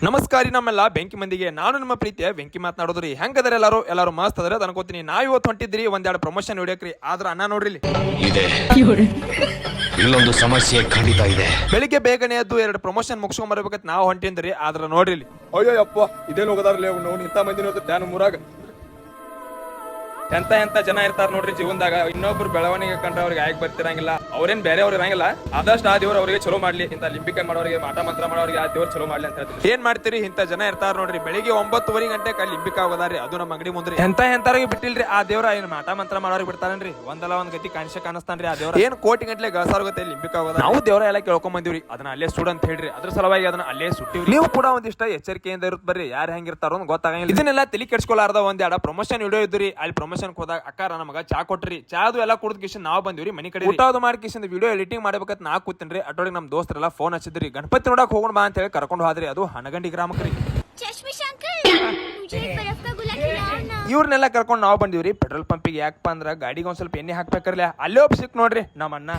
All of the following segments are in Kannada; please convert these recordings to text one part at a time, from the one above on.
ನಮಸ್ಕಾರ ನಮ್ಮೆಲ್ಲ ಬೆಂಕಿ ಮಂದಿಗೆ ನಾನು ನಿಮ್ಮ ಪ್ರೀತಿಯ ಬೆಂಕಿ ಮಾತನಾಡೋದ್ರಿ ಹೆಂಗದ್ರ ಎಲ್ಲರೂ ಮಸ್ತ್ ಅದ್ರ ಅನ್ಕೋತೀನಿ ನಾವ್ ಇವತ್ತು ಹೊಂಟಿದ್ರಿ ಒಂದೆರಡು ಪ್ರಮೋಷನ್ ಹೊಡಿಯಕ್ರಿ ಆದ್ರ ಅಣ್ಣ ನೋಡ್ರಿ ಇದೆ ಇಲ್ಲೊಂದು ಸಮಸ್ಯೆ ಖಂಡಿತ ಇದೆ. ಬೆಳಿಗ್ಗೆ ಬೇಗನೆ ಎದ್ದು ಎರಡು ಪ್ರಮೋಷನ್ ಮುಗಿಸ್ಕೊಂಡ್ ಬರ್ಬೇಕಂತ ನಾವು ಹೊಂಟಿದ್ರಿ ಆದ್ರ ನೋಡ್ರಿ ಅಯ್ಯೋ ಅಪ್ಪ ಇದೇನು ಹೋಗದಾರ್ಲಿ ಅವ್ನು ಇಂಥ ಮಂದಿನ ಧ್ಯಾನ ಮೂರಾಗ ಎಂತ ಜನ ಇರ್ತಾರ ನೋಡ್ರಿ ಜೀವನದಾಗ ಇನ್ನೊಬ್ರು ಬೆಳವಣಿಗೆ ಕಂಡ್ರೆ ಅವ್ರಿಗೆ ಆಯ್ಕೆ ಬರ್ತಿರಂಗಿಲ್ಲ ಅವ್ರೇನ್ ಬೇರೆ ಅವ್ರು ಇರಂಗಿಲ್ಲ ಆದಷ್ಟು ಆ ದೇವ್ರು ಅವರಿಗೆ ಚಲೋ ಮಾಡ್ಲಿ ಇಂತ ಲಿಂಬಿಕೆ ಮಾಡೋರಿಗೆ ಮಾಟ ಮಂತ್ರ ಮಾಡೋರಿಗೆ ಆ ದೇವ್ರು ಚಲೋ ಮಾಡ್ಲಿ ಅಂತ ಹೇಳ್ತೀವಿ. ಏನ್ ಮಾಡ್ತೀರಿ ಇಂತ ಜನ ಇರ್ತಾರ ನೋಡ್ರಿ ಬೆಳಿಗ್ಗೆ 9:30 ಗಂಟೆ ಲಿಂಬಿಕಾ ಹೋಗದಾರಿ ಅದು ನಮ್ಮ ಅಂಗಡಿ ಮುಂದ್ರಿ ಎಂತವ್ರಿಗೆ ಬಿಟ್ಟಿಲ್ರಿ ಆ ದೇವ್ರ ಏನ್ ಮಾಟ ಮಂತ್ರ ಮಾಡೋರಿಗೆ ಬಿಡ್ತಾರನ್ರಿ ಒಂದಲ್ಲ ಒಂದ್ ಗತಿ ಕಾಣಿಸ್ತಾನ್ರಿ ಆ ದೇವ್ರ ಏನ್ ಕೋಟಿ ಗಂಟ್ಲೆ ಗಳಸಾರ ಗೊತ್ತೆ ಲಿಂಬಿಕಾ ಹೋಗೋದ ನಾವು ದೇವ್ರ ಎಲ್ಲ ಕೇಳ್ಕೊಂಡ್ ಬಂದಿವ್ರಿ ಅದನ್ನ ಅಲ್ಲೇ ಸುಡ್ ಅಂತ ಹೇಳ್ರಿ ಅದ್ರ ಸಲುವಾಗಿ ಅದನ್ನ ಅಲ್ಲೇ ಸುಟ್ಟಿವ್ರಿ. ನೀವು ಕೂಡ ಒಂದಿಷ್ಟ ಎಚ್ಚರಿಕೆಯಿಂದ ಇರುತ್ತೆ ಬರ್ರಿ ಯಾರು ಹೆಂಗಿರ್ತಾರೋ ಅಂತ ಗೊತ್ತಾಗಂಗಿಲ್ಲ. ಇದನ್ನೆಲ್ಲ ತಲೆ ಕೆಡ್ಸ್ಕೊಲಾರ್ದ ಒಂದೆರಡು ಪ್ರಮೋಷನ್ ವಿಡಿಯೋ ಇದ್ರಿ ಅಲ್ಲಿ ಪ್ರಮೋಷನ್ ಹೋದಾಗ ಅಕ್ಕ ನಮಗ ಚಾ ಕೊಟ್ರಿ ಚಾದು ಎಲ್ಲ ಕುಡ್ದ ಕಿಶನ್ ನಾವ್ ಬಂದಿವ್ರಿ ಮನಿ ಕಡೆ ಊಟ ಮಾಡಿ ಕಿಶನ್ ವಿಡಿಯೋ ಎಡಿಟಿಂಗ್ ಮಾಡ್ಬೇಕಂತ ನಾ ಕೂತಿನ್ರಿ ಅಟೋಡಿಗೆ ನಮ್ ದೋಸ್ತರೆಲ್ಲ ಫೋನ್ ಹಚ್ಚಿದ್ರಿ ಗಣಪತಿ ನೋಡಕ್ ಹೋಗೋಣ ಬಾ ಅಂತ ಹೇಳಿ ಕರ್ಕೊಂಡು ಹೋದ್ರಿ ಅದು ಹನಗಂಡಿ ಗ್ರಾಮಕ್ರಿ. ಇವ್ರನ್ನೆಲ್ಲ ಕರ್ಕೊಂಡು ನಾವ್ ಬಂದಿವ್ರಿ ಪೆಟ್ರೋಲ್ ಪಂಪಿಗೆ ಯಾಕಪ್ಪ ಅಂದ್ರ ಗಾಡಿಗೆ ಒಂದ್ ಸ್ವಲ್ಪ ಎಣ್ಣೆ ಹಾಕ್ಬೇಕರ್ಲ ಅಲ್ಲೇ ಒಬ್ಬ ಸಿಕ್ ನೋಡ್ರಿ ನಮ್ಮ ಅಣ್ಣ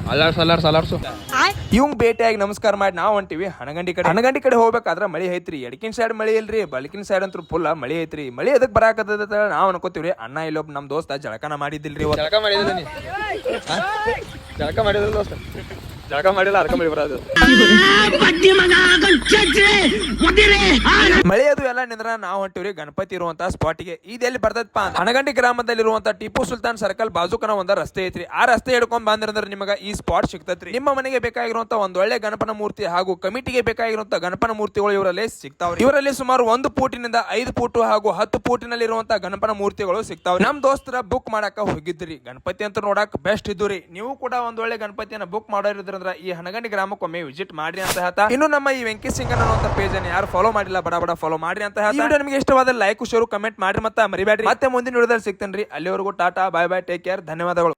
ಇವಂಗ್ ಭೇಟಿಯಾಗಿ ನಮಸ್ಕಾರ ಮಾಡಿ ನಾವ್ ಹೊಂಟಿವಿ ಹನಗಂಡಿ ಕಡೆ ಹೋಗ್ಬೇಕಾದ್ರ ಮಳಿ ಐತ್ರಿ ಎಡಕಿನ ಸೈಡ್ ಮಳಿ ಇಲ್ರಿ ಬಲಕಿನ ಸೈಡ್ ಅಂತೂ ಫುಲ್ ಮಳಿ ಐತ್ರಿ ಮಳಿ ಎದಕ್ ಬರಾಕತ್ತ ನಾವ್ ಅನ್ಕೋತೀವ್ರಿ ಅಣ್ಣ ಇಲ್ಲೊಬ್ಬ ನಮ್ ದೋಸ್ತ ಜಳಕನ ಮಾಡಿದಿಲ್ರಿ ಜಳಕ ಮಾಡಿಲ್ಲ ಅರ್ಕ ಮಳಿ ಬರೋದು ಮಳೆ ಅದು ಎಲ್ಲ ನಿಂದ್ರ ನಾವ್ ಹೊಂಟಿವ್ರಿ ಗಣಪತಿ ಇರುವಂತ ಸ್ಪಾಟ್ಗೆ ಇದೆಲ್ಲಿ ಬರ್ತದಪ್ಪ ಹನಗಂಡಿ ಗ್ರಾಮದಲ್ಲಿ ಇರುವಂತ ಟಿಪ್ಪು ಸುಲ್ತಾನ್ ಸರ್ಕಲ್ ಬಾಜುಕನ ಒಂದ ರಸ್ತೆ ಐತ್ರಿ ಆ ರಸ್ತೆ ಹಿಡ್ಕೊಂಡ್ ಬಂದ್ರಂದ್ರ ನಿಮಗ ಈ ಸ್ಪಾಟ್ ಸಿಗ್ತತ್ರಿ. ನಿಮ್ಮ ಮನೆಗೆ ಬೇಕಾಗಿರುವಂತ ಒಂದ್ ಒಳ್ಳೆ ಗಣಪನ ಮೂರ್ತಿ ಹಾಗೂ ಕಮಿಟಿಗೆ ಬೇಕಾಗಿರುವಂತ ಗಣಪನ ಮೂರ್ತಿಗಳು ಇವರಲ್ಲಿ ಸಿಗ್ತಾವ್ರಿ. ಇವರಲ್ಲಿ ಸುಮಾರು 1 ಫೂಟಿನಿಂದ 5 ಫೂಟ್ ಹಾಗೂ 10 ಫೂಟಿನಲ್ಲಿ ಇರುವಂತ ಗಣಪನ ಮೂರ್ತಿಗಳು ಸಿಗ್ತಾವ್ರಿ. ನಮ್ ದೋಸ್ತರ ಬುಕ್ ಮಾಡಾಕ ಹೋಗಿದ್ರಿ ಗಣಪತಿ ಅಂತ ನೋಡಕ್ ಬೆಸ್ಟ್ ಇದ್ದುರಿ. ನೀವು ಕೂಡ ಒಂದ್ ಒಳ್ಳೆ ಗಣಪತಿಯನ್ನ ಬುಕ್ ಮಾಡೋರಿದ್ರಂದ್ರ ಈ ಹನಗಂಡಿ ಗ್ರಾಮಕ್ಕೊಮ್ಮೆ ವಿಸಿಟ್ ಮಾಡ್ರಿ ಅಂತ ಹೇಳ್ತಾ ಇನ್ನು ನಮ್ಮ ಈ ವೆಂಕಿ ಸಿಂಗನ್ ಅನ್ನುವಂತ ಪೇಜ್ ಅನ್ನು ಯಾರು ಫಾಲೋ ಮಾಡಿಲ್ಲ ಬಡ ಫಾಲೋ ಮಾಡ್ರಿ ಅಂತ ಹೇಳ್ತಾ ವಿಡಿಯೋ ನಿಮಗೆ ಇಷ್ಟವಾದ ಲೈಕ್ ಶೇರ್ ಕಮೆಂಟ್ ಮಾಡ್ರಿ ಮತ್ತೆ ಮರಿಬೇಡ್ರಿ. ಮತ್ತೆ ಮುಂದಿನ ವಿಡಿಯೋದಲ್ಲಿ ಸಿಗ್ತೇನ್ರಿ. ಅಲ್ಲಿವರೆಗೂ tata bye bye take care ಧನ್ಯವಾದಗಳು.